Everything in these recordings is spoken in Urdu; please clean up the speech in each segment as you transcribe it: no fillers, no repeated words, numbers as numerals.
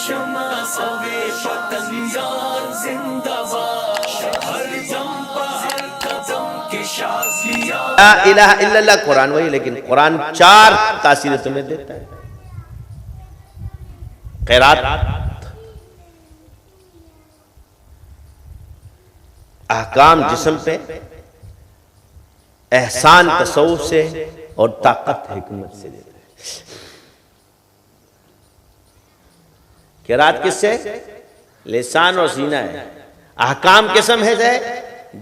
شما سوے پتنگان زندہ باد، ہر دم ہر قدم کے شازیاں. لا الہ الا اللہ قرآن وہی، لیکن قرآن 4 تاثیریں تمہیں دیتا ہے. قرات، احکام جسم پہ، احسان تصوف سے، اور طاقت حکمت سے دیتا ہے. قرات کس سے؟ لسان اور سینہ ہے. احکام قسم ہے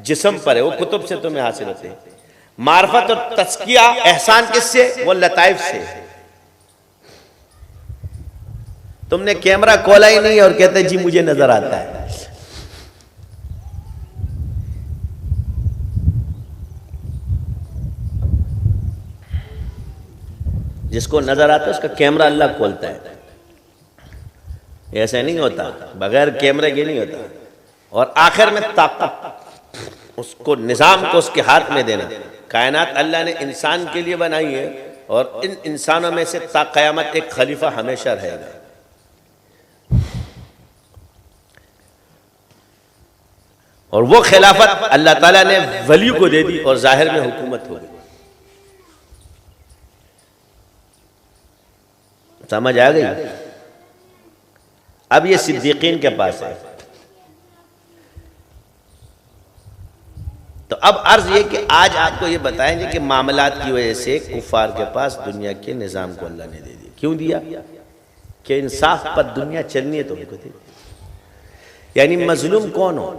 جسم پر ہے، وہ کتب سے تمہیں حاصل ہوتے ہیں. معرفت اور تزکیہ احسان کس سے؟ وہ لطائف سے. تم نے کیمرہ کھولا ہی نہیں اور کہتے جی مجھے نظر آتا ہے. جس کو نظر آتا ہے اس کا کیمرہ اللہ کھولتا ہے. ایسا نہیں ہوتا، بغیر کیمرے کے نہیں ہوتا. اور آخر میں طاقت، اس کو نظام کو اس کے ہاتھ میں دینا. کائنات اللہ نے انسان کے لیے بنائی ہے، اور ان انسانوں میں سے تا قیامت ایک خلیفہ ہمیشہ رہے گا. اور وہ خلافت اللہ تعالیٰ نے ولی کو دے دی، اور ظاہر میں حکومت ہو گئی. سمجھ آ گئی؟ اب یہ صدیقین کے پاس ہے. تو اب عرض یہ کہ آج آپ کو یہ بتائیں گے کہ معاملات کی وجہ سے کفار کے پاس دنیا کے نظام کو اللہ نے دے دیا. کیوں دیا؟ کہ انصاف پر دنیا چلنی ہے تو ان کو دے دیا. یعنی مظلوم کون ہو،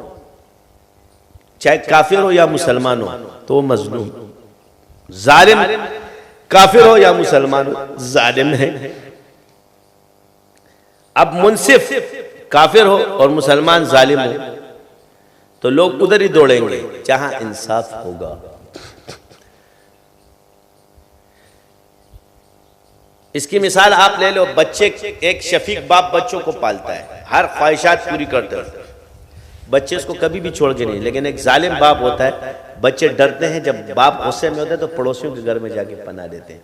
چاہے کافر ہو یا مسلمان ہو تو وہ مظلوم. ظالم کافر ہو یا مسلمان ہو ظالم ہے. اب منصف کافر ہو اور مسلمان ظالم ہو تو لوگ ادھر ہی دوڑیں گے جہاں انصاف ہوگا. اس کی مثال آپ لے لو. بچے، ایک شفیق باپ بچوں کو پالتا ہے، ہر خواہشات پوری کرتا ہے، بچے اس کو کبھی بھی چھوڑ کے نہیں. لیکن ایک ظالم باپ ہوتا ہے، بچے ڈرتے ہیں، جب باپ غصے میں ہوتا ہے تو پڑوسیوں کے گھر میں جا کے پناہ دیتے ہیں.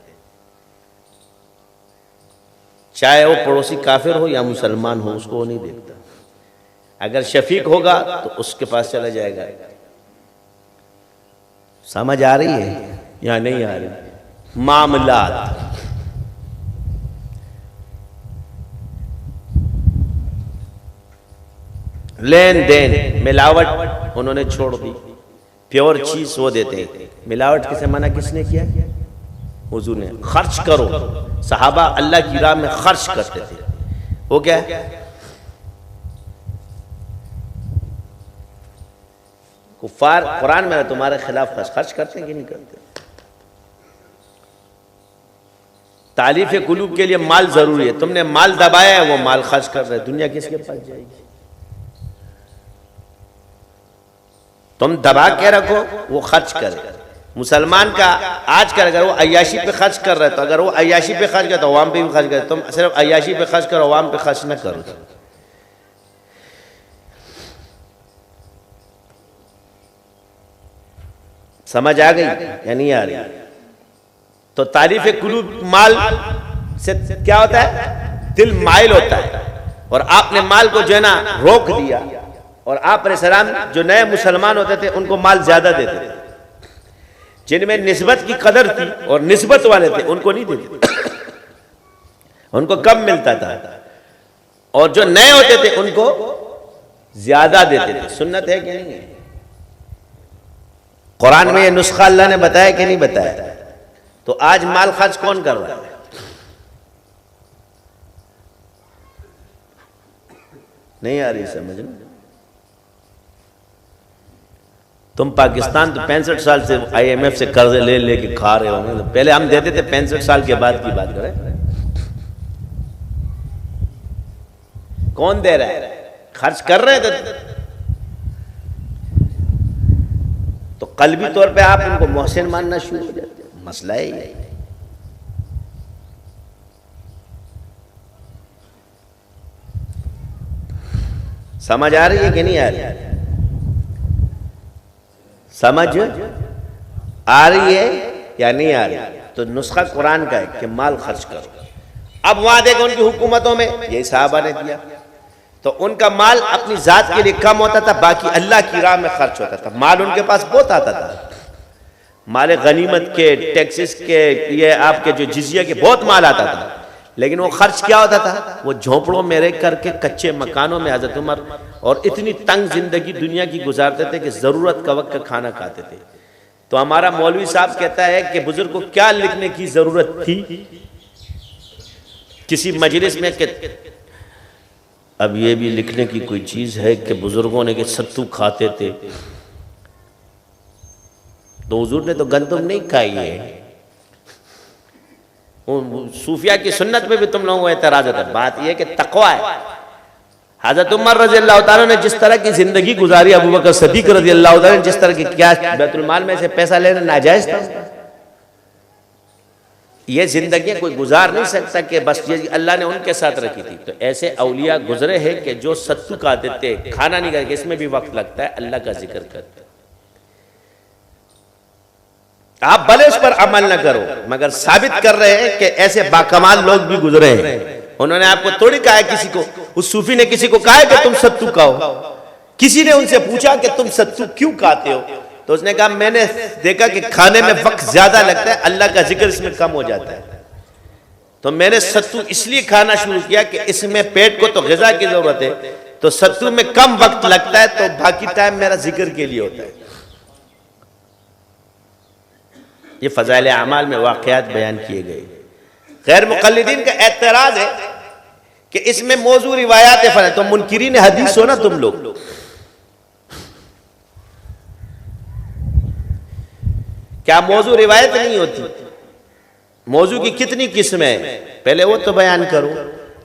چاہے وہ پڑوسی کافر ہو یا مسلمان ہو، اس کو وہ نہیں دیکھتا. اگر شفیق ہوگا تو اس کے پاس چلا جائے گا. سمجھ آ رہی ہے یا نہیں آ رہی؟ معاملات لین دین، ملاوٹ انہوں نے چھوڑ دی. پیور چیز وہ دیتے ہیں. ملاوٹ کسے منع کس نے کیا؟ حضور نے. خرچ کرو، صحابہ اللہ کی راہ میں خرچ کرتے تھے. وہ کیا ہے؟ کفار قرآن میں تمہارے خلاف خرچ کرتے ہیں کہ نہیں کرتے؟ تالیف قلوب کے لیے مال ضروری ہے. تم نے مال دبایا ہے، وہ مال خرچ کر رہے. دنیا کس کے پاس جائے گی؟ تم دبا کے رکھو، وہ خرچ کرے. مسلمان کا آج کل اگر وہ عیاشی پہ خرچ کر رہے تو اگر وہ عیاشی پہ خرچ کرے تو عوام پہ بھی خرچ کرے. تم صرف عیاشی پہ خرچ کرو، عوام پہ خرچ نہ کرو. سمجھ آ گئی یا نہیں آ رہی؟ تو تعریف قلوب مال سے کیا ہوتا ہے؟ دل مائل ہوتا ہے. اور آپ نے مال کو جو ہے نا روک دیا. اور آپ علیہ السلام جو نئے مسلمان ہوتے تھے ان کو مال زیادہ دیتے تھے. جن میں نسبت کی قدر تھی اور نسبت والے تھے ان کو نہیں دیتے، ان کو کم ملتا تھا. اور جو نئے ہوتے تھے ان کو زیادہ دیتے تھے. سنت ہے کہ نہیں ہے؟ قرآن میں یہ نسخہ اللہ نے بتایا کہ نہیں بتایا؟ تو آج مال خرچ کون کر رہا ہے؟ نہیں آ رہی سمجھ میں؟ تم پاکستان تو 65 سال سے آئی ایم ایف سے قرضے لے لے کے کھا رہے ہو. پہلے ہم دیتے تھے، 65 سال کے بعد کی بات کریں. کون دے رہا ہے؟ خرچ کر رہے تھے. تو قلبی طور پہ آپ ان کو محسن ماننا شروع ہو جاتے. مسئلہ ہے یہ. سمجھ آ رہی ہے کہ نہیں آ رہی؟ سمجھ آ رہی ہے یا نہیں آ رہی؟ تو نسخہ قرآن کا ہے کہ مال خرچ کرو. اب وہاں دیکھو ان کی حکومتوں میں یہی صحابہ نے دیا، تو ان کا مال اپنی ذات کے لیے کم ہوتا تھا، باقی اللہ کی راہ میں خرچ ہوتا تھا. مال ان کے پاس بہت آتا تھا، مال غنیمت کے، ٹیکسز کے، یہ آپ کے جو جزیہ کے بہت مال آتا تھا، لیکن وہ خرچ کیا ہوتا تھا؟ وہ جھونپڑوں میں رہ کر کے کچے مکانوں میں حضرت عمر اور اتنی تنگ زندگی دنیا کی گزارتے تھے کہ ضرورت کا وقت کا کھانا کھاتے تھے. تو ہمارا مولوی صاحب کہتا ہے کہ بزرگ کو کیا لکھنے کی ضرورت تھی کسی مجلس میں کہ اب یہ بھی لکھنے کی کوئی چیز ہے کہ بزرگوں نے کہ ستو کھاتے تھے. تو حضور نے تو گندم نہیں کھائی ہے. صوفیہ کی سنت میں بھی تم لوگوں کو اعتراض ہوتا ہے. بات یہ کہ تقوی ہے. حضرت عمر رضی اللہ تعالیٰ نے جس طرح کی زندگی گزاری، ابو بکر صدیق رضی اللہ تعالیٰ نے جس طرح کی، کیا بیت المال میں سے پیسہ لینا ناجائز تھا؟ یہ زندگی کوئی گزار نہیں سکتا کہ بس یہ اللہ نے ان کے ساتھ رکھی تھی. تو ایسے اولیاء گزرے ہیں کہ جو ستو کھاتے تھے، کھانا نہیں کھاتے، اس میں بھی وقت لگتا ہے، اللہ کا ذکر کرتے. آپ بھلے اس پر عمل نہ کرو، مگر ثابت کر رہے ہیں کہ ایسے باکمال لوگ بھی گزرے ہیں. انہوں نے آپ کو تھوڑی کہا ہے، کسی کو، اس صوفی نے کسی کو کہا ہے کہ تم ستو کھاؤ. کسی نے ان سے پوچھا کہ تم ستو کیوں کھاتے ہو؟ تو اس نے کہا میں نے دیکھا کہ کھانے میں وقت زیادہ لگتا ہے، اللہ کا ذکر اس میں کم ہو جاتا ہے، تو میں نے ستو اس لیے کھانا شروع کیا کہ اس میں پیٹ کو تو غذا کی ضرورت ہے، تو ستو میں کم وقت لگتا ہے، تو باقی ٹائم میرا ذکر کے لیے ہوتا ہے. یہ فضائل اعمال میں واقعات بیان کیے گئے. غیر مقلدین کا اعتراض ہے کہ اس میں موضوع روایات فن ہے. تو منکرین حدیث ہو نا تم لوگ، کیا موضوع روایت نہیں ہوتی؟ موضوع کی کتنی قسمیں ہیں، پہلے وہ تو بیان کرو.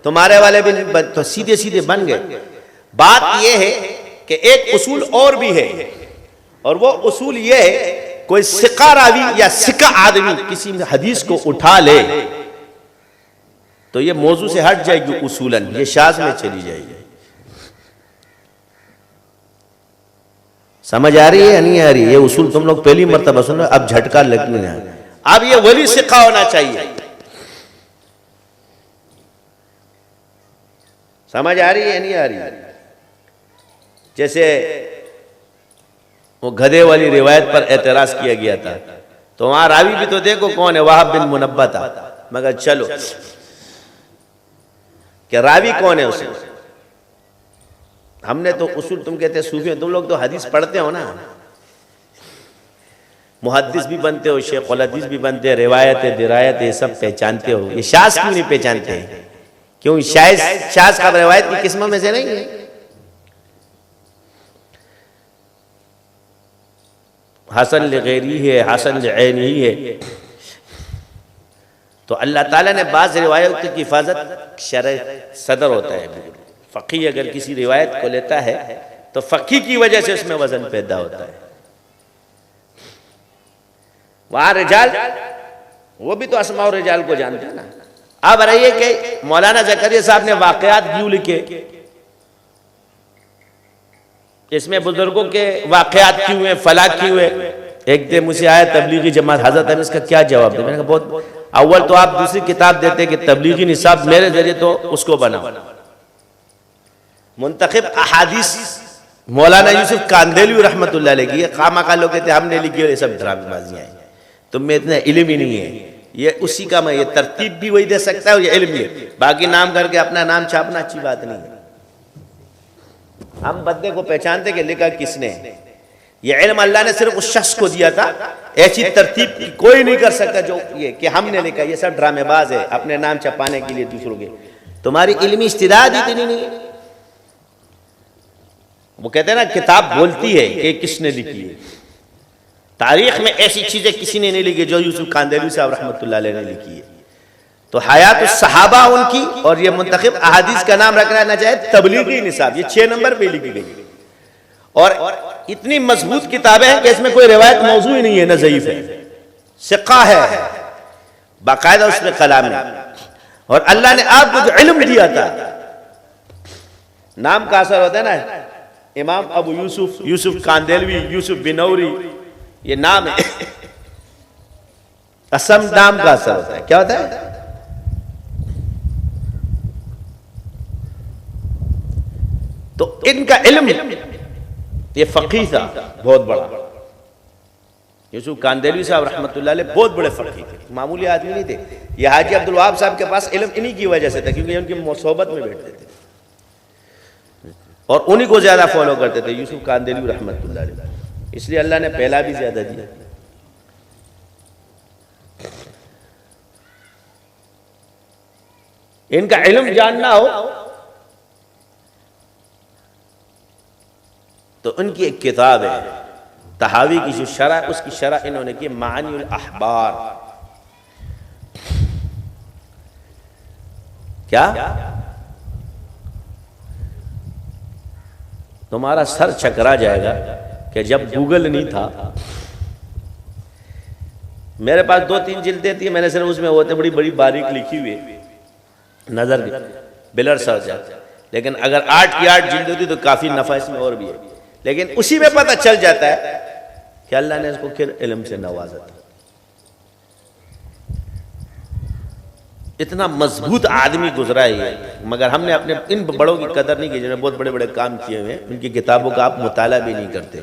تمہارے والے بھی تو سیدھے سیدھے بن گئے. بات یہ ہے کہ ایک اصول اور بھی ہے، اور وہ اصول یہ ہے، کوئی ثقہ راوی یا ثقہ آدمی کسی حدیث کو اٹھا لے تو یہ موضوع سے ہٹ جائے گی اصولاً، یہ شاذ میں چلی جائے گی. سمجھ آ رہی ہے یا نہیں آ رہی ہے؟ یہ اصول تم لوگ پہلی مرتبہ سن رہے، اب جھٹکا لگنے ہے. اب یہ ولی ثقہ ہونا چاہیے. سمجھ آ رہی ہے یا نہیں آ رہی؟ جیسے وہ گدھے والی روایت پر اعتراض کیا گیا تھا، تو وہاں راوی بھی تو دیکھو کون ہے، وہاب بن منبہ تھا. مگر چلو کہ راوی کون ہے اسے، ہم نے تو اصول، تم کہتے ہیں صوفی، تم لوگ تو حدیث پڑھتے ہو نا، محدث بھی بنتے ہو، شیخ الحدیث بھی بنتے ہیں، روایت درایت یہ سب پہچانتے ہو. یہ شاذ کیوں نہیں پہچانتے ہیں؟ کیوں شاذ کا روایت کی قسموں میں سے نہیں ہے؟ حسن لغیری ہے، حسن لعینی ہے. تو اللہ تعالیٰ نے بعض روایتوں کی حفاظت شرع صدر ہوتا ہے. فقیہ اگر کسی روایت کو لیتا ہے تو فقیہ کی وجہ سے اس میں وزن پیدا ہوتا ہے. وہاں رجال، وہ بھی تو اسماء و رجال کو جانتے ہیں نا. اب رہیے کہ مولانا زکریا صاحب نے واقعات کیوں لکھے، اس میں بزرگوں کے واقعات کیوں ہوئے، فلاح کیوں ہوئے. ایک دن مجھے آیا تبلیغی جماعت، حضرت نے اس کا کیا جواب دیا؟ میں نے کہا بہت، اول تو آپ دوسری کتاب دیتے کہ تبلیغی نصاب میرے ذریعے تو اس کو بناؤ. منتخب احادیث مولانا یوسف کاندیلوی رحمت اللہ علیہ کی، خواہ مخواہ لوگ کہتے ہیں ہم نے لکھی اور یہ سب ڈرامے بازیاں ہیں. تم میں اتنا علم ہی نہیں ہے. یہ اسی کا میں، یہ ترتیب بھی وہی دے سکتا ہے اور یہ علم ہی ہے. باقی نام کر کے اپنا نام چھاپنا اچھی بات نہیں ہے. ہم بندے کو پہچانتے کہ لکھا کس نے. یہ علم اللہ نے صرف اس شخص کو دیا تھا. ایسی ترتیب کوئی نہیں کر سکتا جو یہ کہ ہم نے لکھا. یہ سب ڈرامے باز ہے اپنے نام چھپانے کے لیے دوسروں کے. تمہاری علمی استعداد اتنی نہیں ہے. وہ کہتے ہیں نا کتاب بولتی ہے کہ کس نے لکھی ہے. تاریخ میں ایسی چیزیں کسی نے نہیں لکھی جو یوسف کاندیلوی صاحب رحمۃ اللہ علیہ نے لکھی ہے. تو حیات الصحابہ ان کی، اور یہ منتخب احادیث کا نام رکھنا نہ چاہے تبلیغی نصاب، یہ 6 نمبر پہ لکھی گئی. اور اتنی مضبوط کتابیں ہیں کہ اس میں کوئی روایت موضوع ہی نہیں ہے، نہ ضعیف ہے، ثقہ ہے باقاعدہ اس میں کلام ہے. اور اللہ نے آپ کو جو علم دیا تھا، نام کا اثر ہوتا ہے نا، امام ابو یوسف، یوسف کاندیلوی، یوسف بنوری، یہ نام ہے. اسم نام کا اثر ہوتا ہے. کیا ہوتا ہے؟ تو ان کا علم، یہ فقیہ تھا بہت بڑا. یوسف کاندیلوی صاحب رحمۃ اللہ علیہ بہت بڑے فقیہ تھے، معمولی آدمی نہیں تھے. یہ حاجی عبدالوہاب صاحب کے پاس علم انہی کی وجہ سے تھا، کیونکہ ان کی صحبت میں بیٹھتے تھے اور انہی کو زیادہ فالو کرتے تھے، یوسف کاندیلوی رحمۃ اللہ علیہ. اس لیے اللہ نے پہلا بھی زیادہ دیا. ان کا علم جاننا ہو تو ان کی ایک کتاب ہے طحاوی کی جو شرح، اس کی شرح انہوں نے کی معانی الاحبار. کیا تمہارا سر چکرا جائے گا کہ جب گوگل نہیں تھا، میرے پاس 2-3 جلدیں تھی، میں نے صرف اس میں ہوتے بڑی بڑی باریک لکھی ہوئی نظر بھی بلر سر جاتا، لیکن اگر 8 کی 8 جلد ہوتی تو کافی نفع اس میں اور بھی ہے. لیکن اسی میں پتہ چل جاتا ہے کہ اللہ نے اس کو پھر علم سے نوازا تھا. اتنا مضبوط آدمی گزرا ہے، مگر ہم نے اپنے ان بڑوں کی قدر نہیں کی جنہوں نے بہت بڑے بڑے کام کیے ہوئے ہیں. ان کی کتابوں کا آپ مطالعہ بھی نہیں کرتے.